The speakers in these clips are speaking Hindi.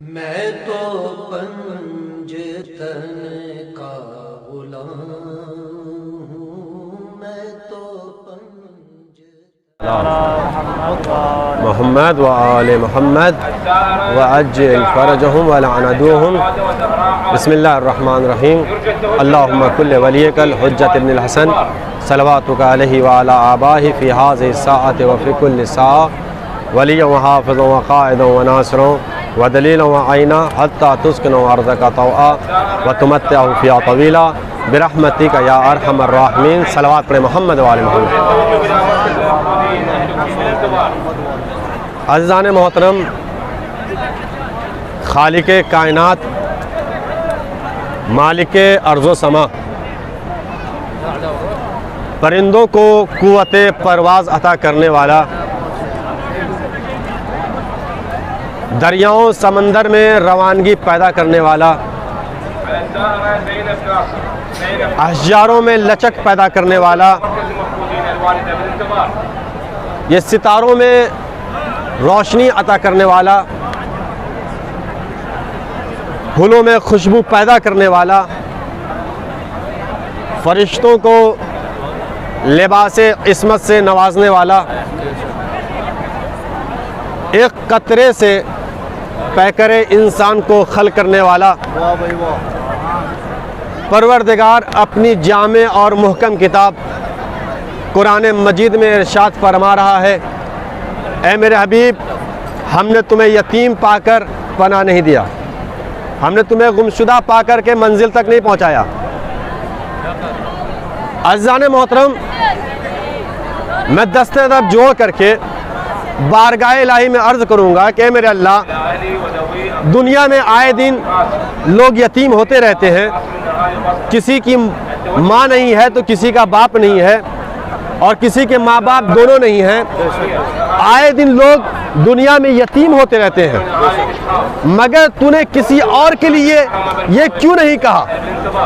मैं तो पंजतन का गुलाम हूँ, मैं तो मोहम्मद व आले मोहम्मद व अज्जिल फरजहुम व लअनदुहुम बिस्मिल्लाहिर्रहमानिर्रहीम अल्लाहुम्मा कुल्लि वलियकल हुज्जत इब्नुल हसन सलवातुका अलैहि व अला आबाही फ़ी हाज़िहि साअति व फ़ी कुल्लि साअ वलिय्यन व हाफ़िज़न व क़ाइदन व नासिरन व दलीलन व आइना हत्ता तुस्किनु अर्ज़का तौआ व तुमत्तिअहु फ़िहा तवीला बिरहमतिका या अरहमर राहिमीन। सलवात पढ़े मोहम्मद व आले मोहम्मद। अज़ीज़ान मोहतरम, खालिक़े कायनात, मालिके अर्ज़ो समा, परिंदों को क़ुव्वते परवाज़ अता करने वाला, दरियाओं समंदर में रवानगी पैदा करने वाला, अहजारों में लचक पैदा करने वाला, ये सितारों में रोशनी अता करने वाला, फूलों में खुशबू पैदा करने वाला, फरिश्तों को लिबासे इस्मत से नवाजने वाला, एक कतरे से पैकरे इंसान को खल करने वाला, परवरदिगार अपनी जामे और मुहकम किताब कुरान मजीद में इरशाद फरमा रहा है, ऐ मेरे हबीब, हमने तुम्हें यतीम पाकर पनाह नहीं दिया, हमने तुम्हें गुमशुदा पाकर के मंजिल तक नहीं पहुंचाया। अज़ीज़ान मोहतरम, मैं दस्ते अदब जोड़ करके बारगाह इलाही में अर्ज़ करूँगा कि मेरे अल्लाह, दुनिया में आए दिन लोग यतीम होते रहते हैं, किसी की माँ नहीं है तो किसी का बाप नहीं है और किसी के माँ बाप दोनों नहीं हैं। आए दिन लोग दुनिया में यतीम होते रहते हैं, मगर तूने किसी और के लिए ये क्यों नहीं कहा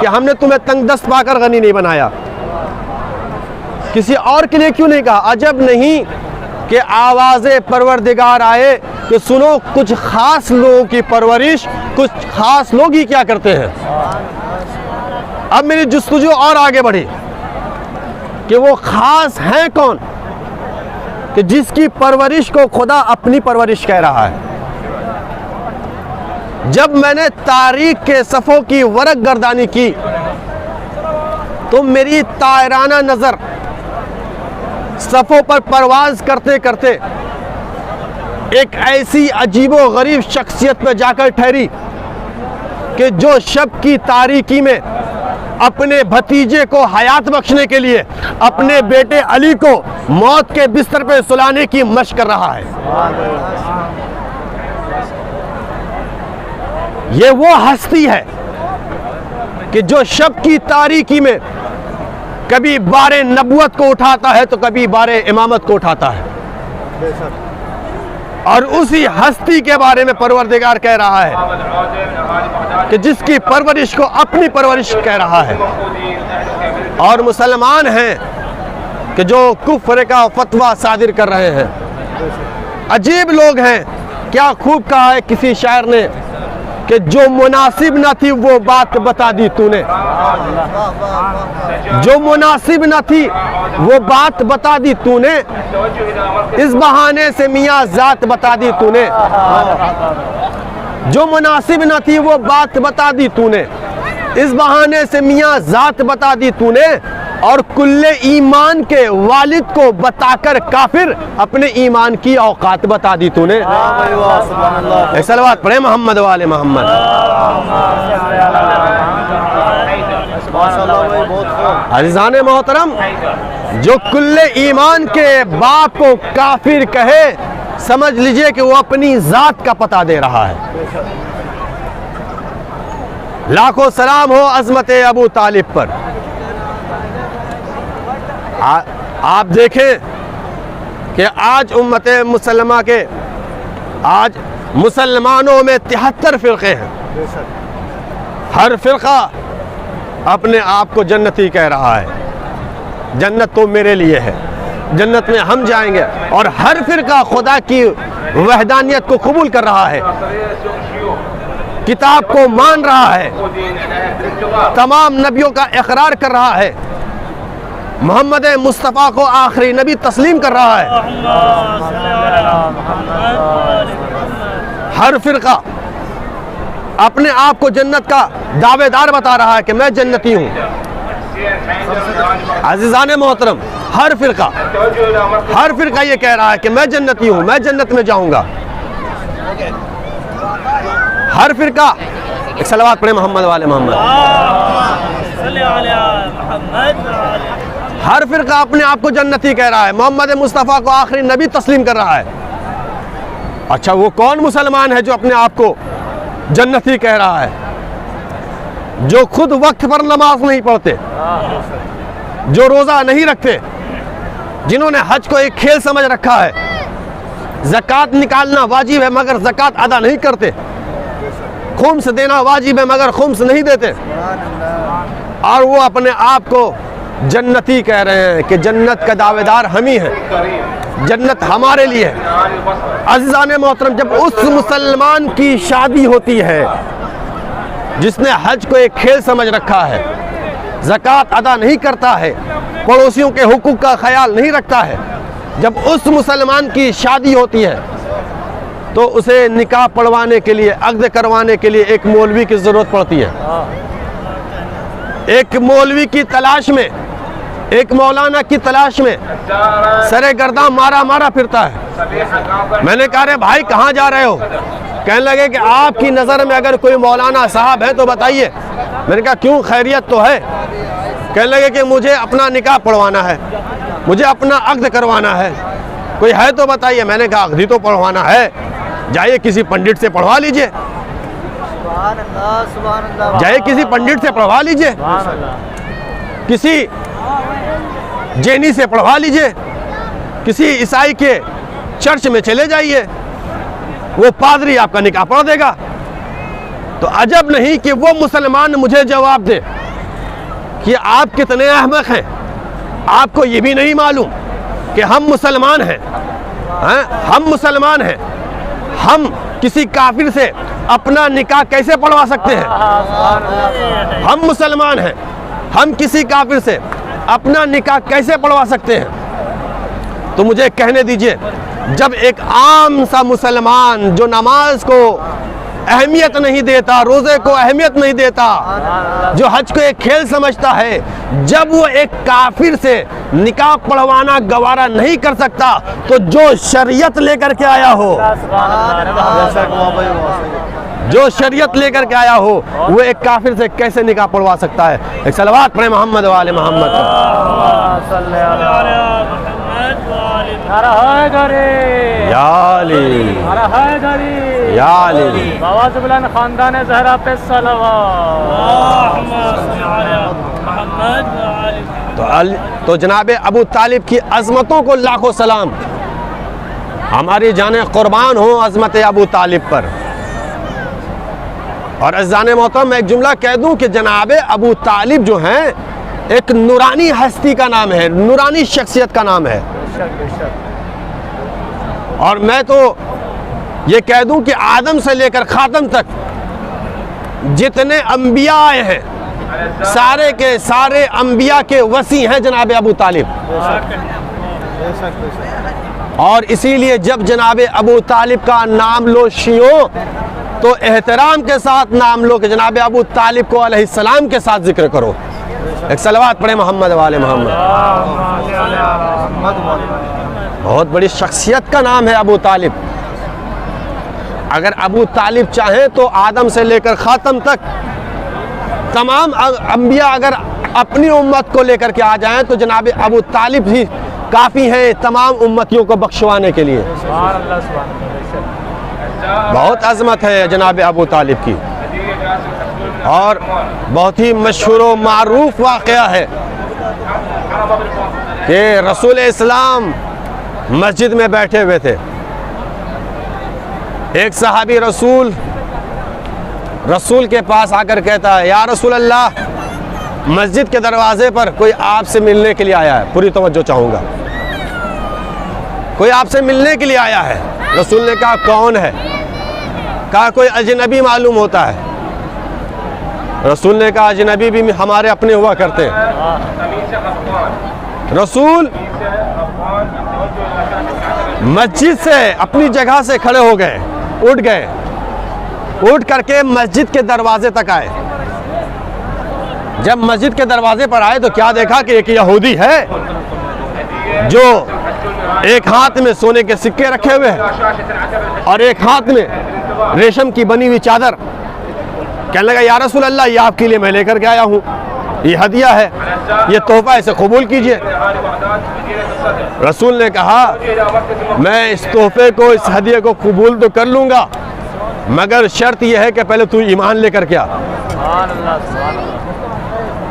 कि हमने तुम्हें तंगदस्त पाकर गनी नहीं बनाया? किसी और के लिए क्यों नहीं कहा? अजब नहीं कि आवाज़े परवरदिगार आए कि सुनो, कुछ ख़ास लोगों की परवरिश कुछ ख़ास लोग ही क्या करते हैं। अब मेरी जुस्तजू और आगे बढ़ी कि वो ख़ास हैं कौन, कि जिसकी परवरिश को खुदा अपनी परवरिश कह रहा है। जब मैंने तारीख के सफ़ों की वरक गर्दानी की तो मेरी तायराना नज़र सफ़ों पर परवाज़ करते करते एक ऐसी अजीबो गरीब शख्सियत पर जाकर ठहरी कि जो शब की तारीकी में अपने भतीजे को हयात बख्शने के लिए अपने बेटे अली को मौत के बिस्तर पर सुलाने की मशक कर रहा है। ये वो हस्ती है कि जो शब की तारीकी में कभी बारे नबुवत को उठाता है तो कभी बारे इमामत को उठाता है, और उसी हस्ती के बारे में परवरदिगार कह रहा है कि जिसकी परवरिश को अपनी परवरिश कह रहा है। और मुसलमान हैं कि जो कुफ्र का फतवा सादिर कर रहे हैं। अजीब लोग हैं। क्या खूब कहा है किसी शायर ने कि जो मुनासिब न थी वो बात बता दी तूने, जो मुनासिब न थी वो बात बता दी तूने, इस बहाने से मियाँ जात बता दी तूने। जो मुनासिब न थी वो बात बता दी तूने, इस बहाने से मियाँ जात बता दी तूने, और कुल्ले ईमान के वालिद को बताकर काफिर अपने ईमान की औकात बता दी तूने। सलवात पढ़े मोहम्मद वाले मोहम्मद। अज़ीज़ान मोहतरम, जो कुल्ले ईमान के बाप को काफिर कहे, समझ लीजिए कि वो अपनी जात का पता दे रहा है। लाखों सलाम हो अज़मत अबू तालिब पर। आप देखें कि आज उम्मत मुसलमा के, आज मुसलमानों में 73 फ़िरक़े हैं। हर फ़िरक़ा अपने आप को जन्नती कह रहा है, जन्नत तो मेरे लिए है। जन्नत में हम जाएंगे। और हर फिरका खुदा की वहदानियत को कबूल कर रहा है, किताब को मान रहा है, तमाम नबियों का इकरार कर रहा है, मोहम्मद मुस्तफ़ा को आखिरी नबी तस्लीम कर रहा है। हर फिरका अपने आप को जन्नत का दावेदार बता रहा है कि मैं जन्नती हूँ। अज़ीज़ान मोहतरम, हर फिरका ये कह रहा है कि मैं जन्नती हूँ, मैं जन्नत में जाऊँगा। हर फिरका एक सलवात पढ़े मोहम्मद वाले मोहम्मद। हर फिरका अपने आप को जन्नती कह रहा है, मोहम्मद मुस्तफ़ा को आखिरी नबी तस्लीम कर रहा है। अच्छा, वो कौन मुसलमान है जो अपने आप को जन्नती कह रहा है? जो खुद वक्त पर नमाज नहीं पढ़ते, जो रोज़ा नहीं रखते, जिन्होंने हज को एक खेल समझ रखा है, ज़कात निकालना वाजिब है मगर ज़कात अदा नहीं करते, खुम्स देना वाजिब है मगर खुम्स नहीं देते, और वो अपने आप को जन्नती कह रहे हैं कि जन्नत का दावेदार हम ही हैं, जन्नत हमारे लिए है। अज़ीज़ान मोहतरम, जब उस मुसलमान की शादी होती है जिसने हज को एक खेल समझ रखा है, ज़कात अदा नहीं करता है, पड़ोसियों के हुकूक का ख्याल नहीं रखता है, जब उस मुसलमान की शादी होती है तो उसे निकाह पढ़वाने के लिए, अक़्द करवाने के लिए एक मौलवी की ज़रूरत पड़ती है। एक मौलवी की तलाश में, एक मौलाना की तलाश में सरे गर्दा मारा फिरता है। मैंने कहा, रे भाई कहाँ जा रहे हो? कहने लगे कि आपकी नज़र में अगर कोई मौलाना साहब है तो बताइए। मैंने कहा, क्यों, खैरियत तो है? कहने लगे कि मुझे अपना निकाह पढ़वाना है, मुझे अपना अक़्द करवाना है, कोई है तो बताइए। मैंने कहा, अक़्द ही तो पढ़वाना है, जाइए किसी पंडित से पढ़वा लीजिए, जाइए किसी पंडित से पढ़वा लीजिए, किसी जैनी से पढ़वा लीजिए, किसी ईसाई के चर्च में चले जाइए, वो पादरी आपका निकाह पढ़ देगा। तो अजब नहीं कि वो मुसलमान मुझे जवाब दे कि आप कितने अहमक हैं, आपको ये भी नहीं मालूम कि हम मुसलमान हैं, हम मुसलमान हैं, हम किसी काफिर से अपना निकाह कैसे पढ़वा सकते हैं? हम मुसलमान हैं, हम किसी काफिर से अपना निकाह कैसे पढ़वा सकते हैं? तो मुझे कहने दीजिए, जब एक आम सा मुसलमान जो नमाज को अहमियत नहीं देता, रोज़े को अहमियत नहीं देता, जो हज को एक खेल समझता है, जब वो एक काफिर से निकाह पढ़वाना गवारा नहीं कर सकता, तो जो शरीयत लेकर के आया हो, जो शरीयत लेकर के आया हो, वो एक काफिर से कैसे निकाह पढ़वा सकता है? एक सलवात पढ़े मोहम्मद वाले मोहम्मद। खानदान ज़हरा पे तो जनाबे अबू तालिब की अज़मतों को लाखों सलाम, हमारी जाने कुर्बान हो अज़मत अबू तालिब पर। और अज़ान मोहतरम, मैं एक जुमला कह दूं कि जनाबे अबू तालिब जो हैं एक नूरानी हस्ती का नाम है, नूरानी शख्सियत का नाम है। और मैं तो ये कह दूं कि आदम से लेकर ख़ातम तक जितने अंबिया आए हैं, सारे के सारे अंबिया के वसी हैं जनाबे अबू तालिब। और इसीलिए जब जनाबे अबू तालिब का नाम लो शियों, तो एहतराम के साथ नाम लो कि जनाबे अबू तालिब को अलैहिस्सलाम के साथ जिक्र करो। एक सलवात पढ़े मोहम्मद वाले मोहम्मद। बहुत बड़ी शख्सियत का नाम है अबू तालिब। अगर अबू तालिब चाहें तो आदम से लेकर ख़ातम तक तमाम अंबिया अगर अपनी उम्मत को लेकर के आ जाएं तो जनाब अबू तालिब ही काफ़ी हैं तमाम उम्मतियों को बख्शवाने के लिए। बहुत अज़मत है जनाब अबू तालिब की। और बहुत ही मशहूर व मारूफ वाक़या है कि रसूल इस्लाम मस्जिद में बैठे हुए थे। एक सहाबी रसूल के पास आकर कहता है, या रसूल अल्लाह, मस्जिद के दरवाजे पर कोई आपसे मिलने के लिए आया है, पूरी तवज्जो चाहूँगा। कोई आपसे मिलने के लिए आया है। रसूल ने कहा कौन है? कहा कोई अजनबी मालूम होता है। रसूल ने कहा अजनबी भी हमारे अपने हुआ करते हैं। रसूल मस्जिद से अपनी जगह से खड़े हो गए, उठ गए, उठ करके मस्जिद के दरवाजे तक आए। जब मस्जिद के दरवाजे पर आए तो क्या देखा कि एक यहूदी है जो एक हाथ में सोने के सिक्के रखे हुए हैं और एक हाथ में रेशम की बनी हुई चादर। कहने लगा या रसूल अल्लाह, ये आपके लिए मैं लेकर के आया हूँ, ये हदिया है, ये तोहफा, इसे कबूल कीजिए। रसूल ने कहा मैं इस तोहफे को, इस हदिये को कबूल तो कर लूँगा, मगर शर्त यह है कि पहले तू ईमान लेकर के आ।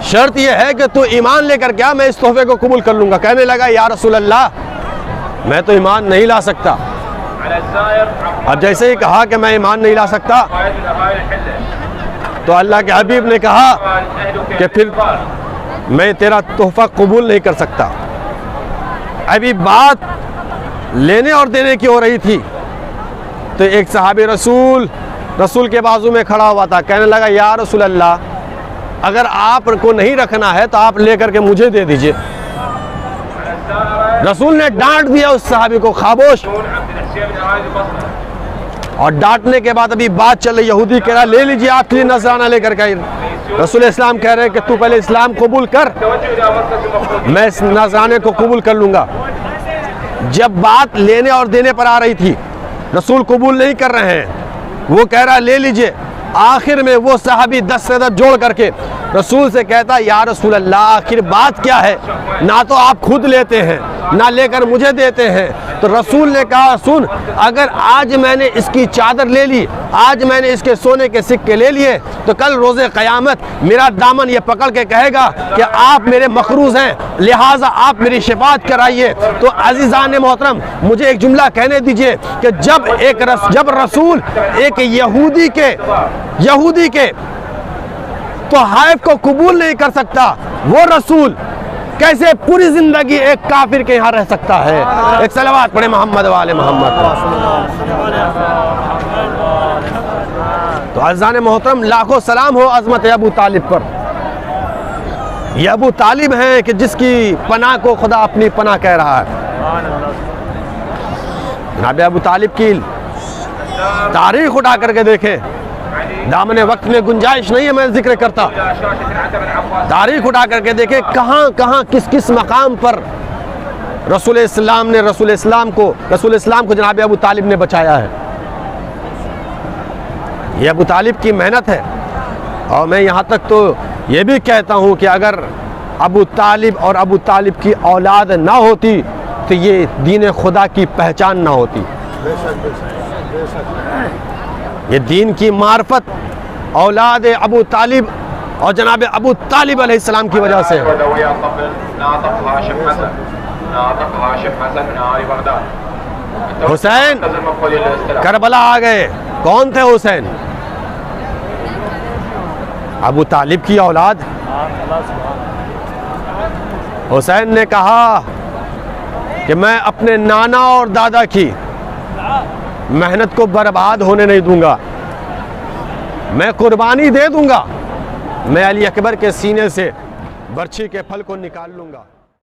शर्त यह है कि तू ईमान लेकर के आ, मैं इस तोहफे को कबूल कर लूँगा। कहने लगा या रसूल अल्लाह, मैं तो ईमान नहीं ला सकता। अब जैसे ही कहा कि मैं ईमान नहीं ला सकता तो अल्लाह के हबीब ने कहा कि फिर मैं तेरा तोहफा कबूल नहीं कर सकता। अभी बात लेने और देने की हो रही थी तो एक सहाबी रसूल के बाजू में खड़ा हुआ था। कहने लगा या रसूल अल्लाह, अगर आपको नहीं रखना है तो आप लेकर के मुझे दे दीजिए। रसूल ने डांट दिया उस सहाबी को, खामोश। और डांटने के बाद अभी बात चल रही, यहूदी कह रहा ले लीजिए आपके लिए नजराना लेकर के। रसूल इस्लाम कह रहे हैं कि तू पहले इस्लाम कबूल कर, मैं इस नजराने को कबूल कर लूँगा। जब बात लेने और देने पर आ रही थी, रसूल कबूल नहीं कर रहे हैं, वो कह रहा ले लीजिए। आखिर में वो सहाबी दस से दस जोड़ करके रसूल से कहता या रसूल अल्लाह, आखिर बात क्या है? ना तो आप खुद लेते हैं, ना लेकर मुझे देते हैं। तो रसूल ने कहा सुन, अगर आज मैंने इसकी चादर ले ली, आज मैंने इसके सोने के सिक्के ले लिए, तो कल रोज़े क़यामत मेरा दामन ये पकड़ के कहेगा कि आप मेरे मखरूज हैं, लिहाजा आप मेरी शिफात कराइए। तो अज़ीज़ान मोहतरम, मुझे एक जुमला कहने दीजिए कि जब रसूल एक यहूदी के तोहफ़ को कबूल नहीं कर सकता, वो रसूल कैसे पूरी जिंदगी एक काफिर के यहाँ रह सकता है? एक सलावत पढ़े मोहम्मद वाले मोहम्मद। तो अज़ान मोहतरम, लाखों सलाम हो अज़मत अबू तालिब पर। ये अबू तालिब हैं कि जिसकी पनाह को खुदा अपनी पनाह कह रहा है। जनाब अबू तालिब की तारीख उठा करके देखें, दामने वक्त में गुंजाइश नहीं है मैं जिक्र करता। तारीख उठा करके देखें कहाँ कहाँ किस किस मकाम पर रसूल इस्लाम को जनाब अबू तालिब ने बचाया है। ये अबू तालिब की मेहनत है। और मैं यहाँ तक तो ये भी कहता हूँ कि अगर अबू तालिब और अबू तालिब की औलाद ना होती तो ये दीन खुदा की पहचान ना होती। ये दीन की मार्फत औलाद अबू तालिब और जनाब अबू तालिब अलैहिस्सलाम की वजह से। हुसैन करबला आ गए। कौन थे हुसैन? अबू तालिब की औलाद। हुसैन ने कहा कि मैं अपने नाना और दादा की मेहनत को बर्बाद होने नहीं दूंगा, मैं कुर्बानी दे दूंगा, मैं अली अकबर के सीने से बर्छी के फल को निकाल लूंगा।